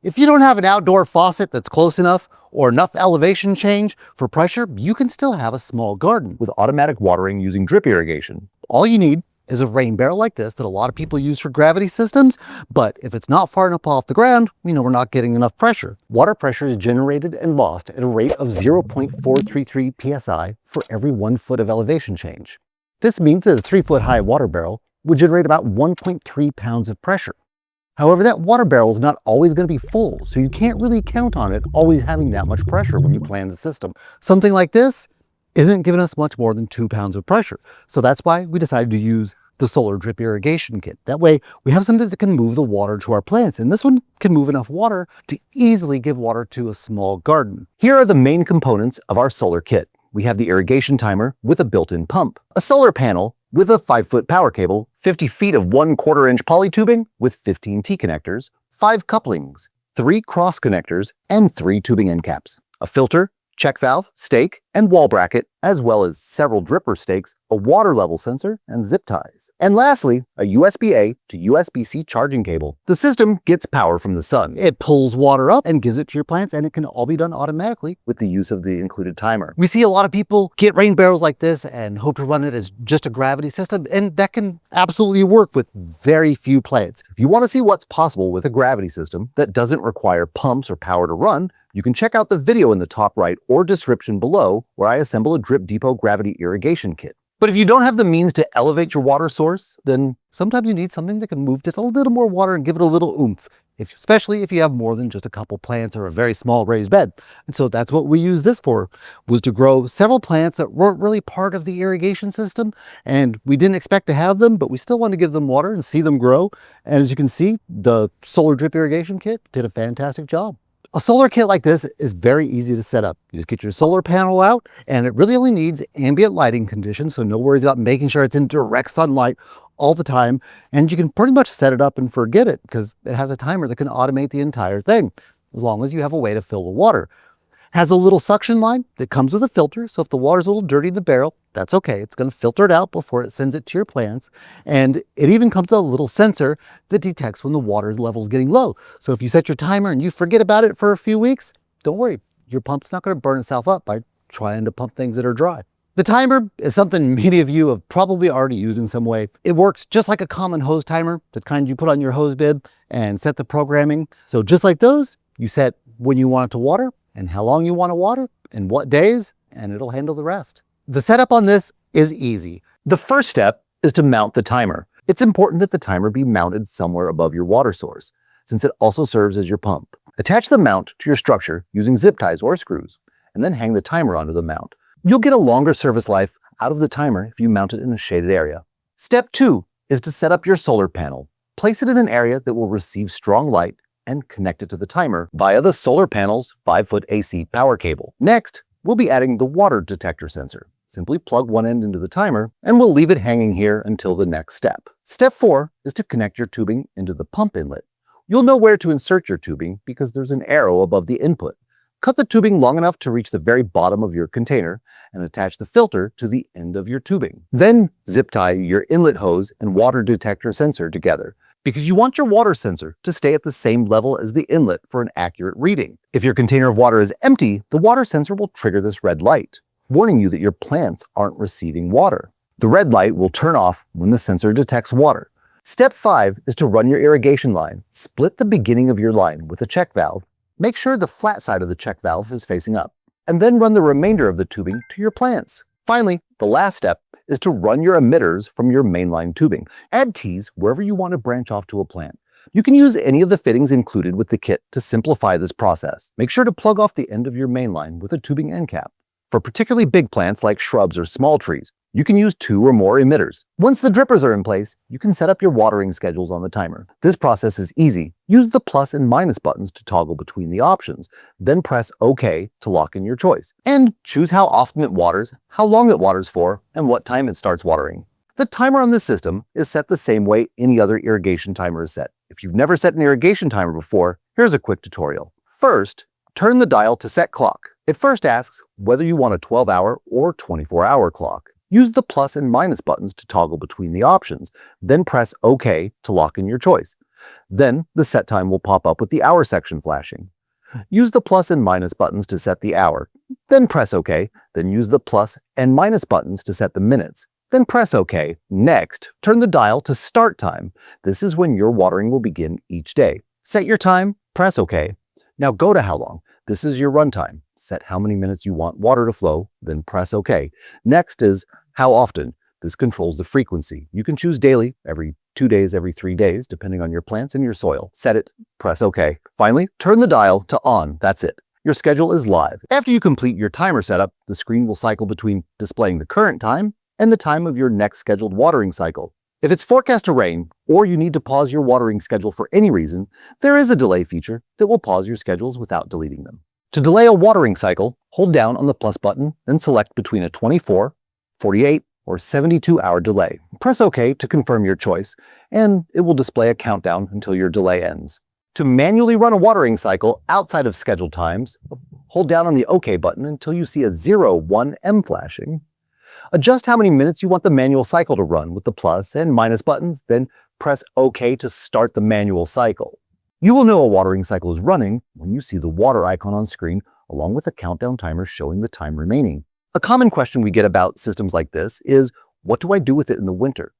If you don't have an outdoor faucet that's close enough or enough elevation change for pressure, you can still have a small garden with automatic watering using drip irrigation. All you need is a rain barrel like this that a lot of people use for gravity systems, but if it's not far enough off the ground, we know we're not getting enough pressure. Water pressure is generated and lost at a rate of 0.433 psi for every 1 foot of elevation change. This means that a 3-foot high water barrel would generate about 1.3 pounds of pressure. However, that water barrel is not always going to be full, so you can't really count on it always having that much pressure when you plan the system. Something like this isn't giving us much more than 2 pounds of pressure. So that's why we decided to use the solar drip irrigation kit. That way we have something that can move the water to our plants, and this one can move enough water to easily give water to a small garden. Here are the main components of our solar kit. We have the irrigation timer with a built-in pump, a solar panel with a 5-foot power cable, 50 feet of 1/4 inch poly tubing with 15 T-connectors, 5 couplings, 3 cross connectors, and 3 tubing end caps, a filter, check valve, stake, and wall bracket, as well as several dripper stakes, a water level sensor, and zip ties. And lastly, a USB-A to USB-C charging cable. The system gets power from the sun. It pulls water up and gives it to your plants, and it can all be done automatically with the use of the included timer. We see a lot of people get rain barrels like this and hope to run it as just a gravity system, and that can absolutely work with very few plants. If you want to see what's possible with a gravity system that doesn't require pumps or power to run, you can check out the video in the top right or description below where I assemble a Drip Depot gravity irrigation kit. But if you don't have the means to elevate your water source, then sometimes you need something that can move just a little more water and give it a little oomph, especially if you have more than just a couple plants or a very small raised bed. And so that's what we used this for, was to grow several plants that weren't really part of the irrigation system, and we didn't expect to have them, but we still want to give them water and see them grow. And as you can see, the solar drip irrigation kit did a fantastic job. A solar kit like this is very easy to set up. You just get your solar panel out, and it really only needs ambient lighting conditions, so no worries about making sure it's in direct sunlight all the time. And you can pretty much set it up and forget it because it has a timer that can automate the entire thing, as long as you have a way to fill the water. It has a little suction line that comes with a filter, so if the water's a little dirty in the barrel, that's okay. It's going to filter it out before it sends it to your plants. And it even comes with a little sensor that detects when the water level is getting low. So if you set your timer and you forget about it for a few weeks, don't worry. Your pump's not going to burn itself up by trying to pump things that are dry. The timer is something many of you have probably already used in some way. It works just like a common hose timer, the kind you put on your hose bib and set the programming. So just like those, you set when you want it to water and how long you want to water and what days, and it'll handle the rest. The setup on this is easy. The first step is to mount the timer. It's important that the timer be mounted somewhere above your water source, since it also serves as your pump. Attach the mount to your structure using zip ties or screws, and then hang the timer onto the mount. You'll get a longer service life out of the timer if you mount it in a shaded area. Step 2 is to set up your solar panel. Place it in an area that will receive strong light and connect it to the timer via the solar panel's 5-foot AC power cable. Next, we'll be adding the water detector sensor. Simply plug one end into the timer, and we'll leave it hanging here until the next step. Step 4 is to connect your tubing into the pump inlet. You'll know where to insert your tubing because there's an arrow above the input. Cut the tubing long enough to reach the very bottom of your container and attach the filter to the end of your tubing. Then zip tie your inlet hose and water detector sensor together, because you want your water sensor to stay at the same level as the inlet for an accurate reading. If your container of water is empty, the water sensor will trigger this red light, warning you that your plants aren't receiving water. The red light will turn off when the sensor detects water. Step 5 is to run your irrigation line. Split the beginning of your line with a check valve. Make sure the flat side of the check valve is facing up, and then run the remainder of the tubing to your plants. Finally, the last step is to run your emitters from your mainline tubing. Add tees wherever you want to branch off to a plant. You can use any of the fittings included with the kit to simplify this process. Make sure to plug off the end of your mainline with a tubing end cap. For particularly big plants like shrubs or small trees, you can use 2 or more emitters. Once the drippers are in place, you can set up your watering schedules on the timer. This process is easy. Use the plus and minus buttons to toggle between the options, then press OK to lock in your choice. And choose how often it waters, how long it waters for, and what time it starts watering. The timer on this system is set the same way any other irrigation timer is set. If you've never set an irrigation timer before, here's a quick tutorial. First, turn the dial to set clock. It first asks whether you want a 12-hour or 24-hour clock. Use the plus and minus buttons to toggle between the options, then press OK to lock in your choice. Then the set time will pop up with the hour section flashing. Use the plus and minus buttons to set the hour, then press OK, then use the plus and minus buttons to set the minutes, then press OK. Next, turn the dial to start time. This is when your watering will begin each day. Set your time, press OK. Now go to how long. This is your run time. Set how many minutes you want water to flow, then press OK. Next is how often. This controls the frequency. You can choose daily, every 2 days, every 3 days, depending on your plants and your soil. Set it, press OK. Finally, turn the dial to on. That's it. Your schedule is live. After you complete your timer setup, the screen will cycle between displaying the current time and the time of your next scheduled watering cycle. If it's forecast to rain, or you need to pause your watering schedule for any reason, there is a delay feature that will pause your schedules without deleting them. To delay a watering cycle, hold down on the plus button, then select between a 24, 48, or 72-hour delay. Press OK to confirm your choice, and it will display a countdown until your delay ends. To manually run a watering cycle outside of scheduled times, hold down on the OK button until you see a 01M flashing. Adjust how many minutes you want the manual cycle to run with the plus and minus buttons, then press OK to start the manual cycle. You will know a watering cycle is running when you see the water icon on screen along with a countdown timer showing the time remaining. A common question we get about systems like this is, what do I do with it in the winter?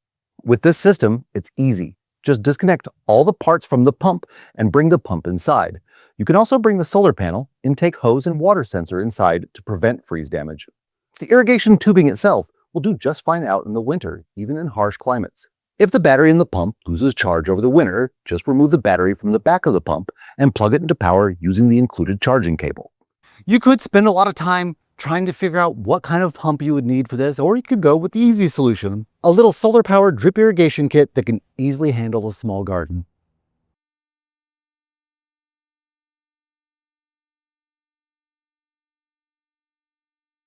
With this system, it's easy. Just disconnect all the parts from the pump and bring the pump inside. You can also bring the solar panel, intake hose, and water sensor inside to prevent freeze damage. The irrigation tubing itself will do just fine out in the winter, even in harsh climates. If the battery in the pump loses charge over the winter, just remove the battery from the back of the pump and plug it into power using the included charging cable. You could spend a lot of time trying to figure out what kind of pump you would need for this, or you could go with the easy solution, a little solar-powered drip irrigation kit that can easily handle a small garden.